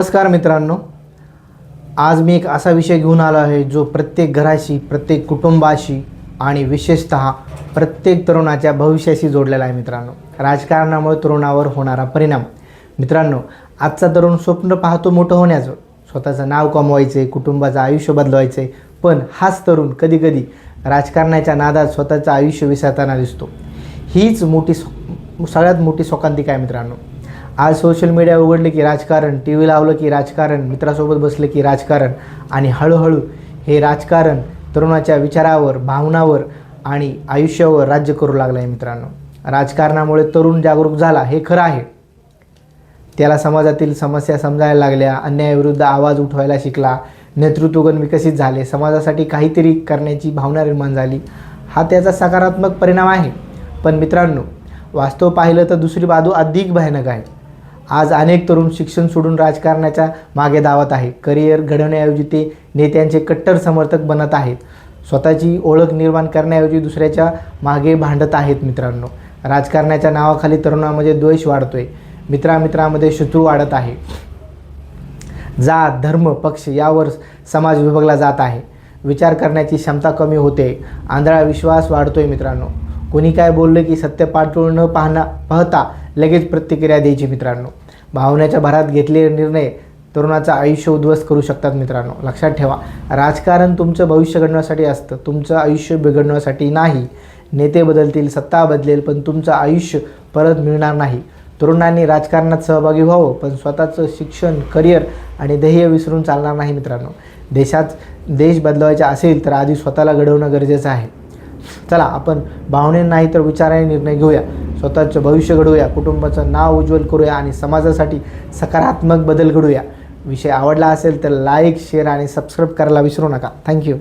नमस्कार मित्रांनो, आज मी एक असा विषय घेऊन आलो आहे जो प्रत्येक घराशी, प्रत्येक कुटुंबाशी आणि विशेषतः प्रत्येक तरुणाच्या भविष्याशी जोडलेला आहे. मित्रांनो, राजकारणामुळे तरुणावर होणारा परिणाम. मित्रांनो, आजचा तरुण स्वप्न पाहतो मोठं होण्याचं, स्वतःचं नाव कमवायचे, कुटुंबाचं आयुष्य बदलवायचे, पण हाच तरुण कधीकधी राजकारणाच्या नादात स्वतःचं आयुष्य विसरताना दिसतो. हीच सगळ्यात मोठी शोकांतिका आहे. मित्रांनो, आज सोशल मीडिया उघडले की राजकारण, टी व्ही लावलं की राजकारण, मित्रासोबत बसले की राजकारण, आणि हळूहळू हे राजकारण तरुणाच्या विचारावर, भावनावर आणि आयुष्यावर राज्य करू लागलं आहे. मित्रांनो, राजकारणामुळे तरुण जागरूक झाला हे खरं आहे. त्याला समाजातील समस्या समजायला लागल्या, अन्यायाविरुद्ध आवाज उठवायला शिकला, नेतृत्वगुण विकसित झाले, समाजासाठी काहीतरी करण्याची भावना निर्माण झाली. हा त्याचा सकारात्मक परिणाम आहे. पण मित्रांनो, वास्तव पाहिलं तर दुसरी बाजू अधिक भयानक आहे. आज अनेक तरुण शिक्षण सोडून राजकारणाच्या मागे धावत आहे. करिअर घडवण्याऐवजी ते नेत्यांचे कट्टर समर्थक बनत आहेत. स्वतःची ओळख निर्माण करण्याऐवजी दुसऱ्याच्या मागे भांडत आहेत. मित्रांनो, राजकारणाच्या नावाखाली तरुणामध्ये द्वेष वाढतोय, मित्रामित्रामध्ये शत्रू वाढत आहे, जात, धर्म, पक्ष यावर समाज विभागला जात आहे. विचार करण्याची क्षमता कमी होते, आंधळा विश्वास वाढतोय. मित्रांनो, कोणी काय बोललं की सत्य पाठवून न पाहता लगेच प्रतिक्रिया द्यायची. मित्रांनो, भावनेच्या भरात घेतलेले निर्णय तरुणाचं आयुष्य उद्ध्वस्त करू शकतात. मित्रांनो, लक्षात ठेवा, राजकारण तुमचं भविष्य घडवण्यासाठी असतं, तुमचं आयुष्य बिघडण्यासाठी नाही. नेते बदलतील, सत्ता बदलेल, पण तुमचं आयुष्य परत मिळणार नाही. तरुणांनी राजकारणात सहभागी व्हावं, पण स्वतःचं शिक्षण, करिअर आणि ध्येय विसरून चालणार नाही. मित्रांनो, देश बदलवायचा असेल तर आधी स्वतःला घडवणं गरजेचं आहे. चला, आपण भावनेने नाही तर विचाराने निर्णय घेऊया, स्वतःचं भविष्य घडवूया, कुटुंबाचं नाव उज्ज्वल करूया आणि समाजासाठी सकारात्मक बदल घडूया. विषय आवडला असेल तर लाईक, शेअर आणि सबस्क्राईब करायला विसरू नका. थँक्यू.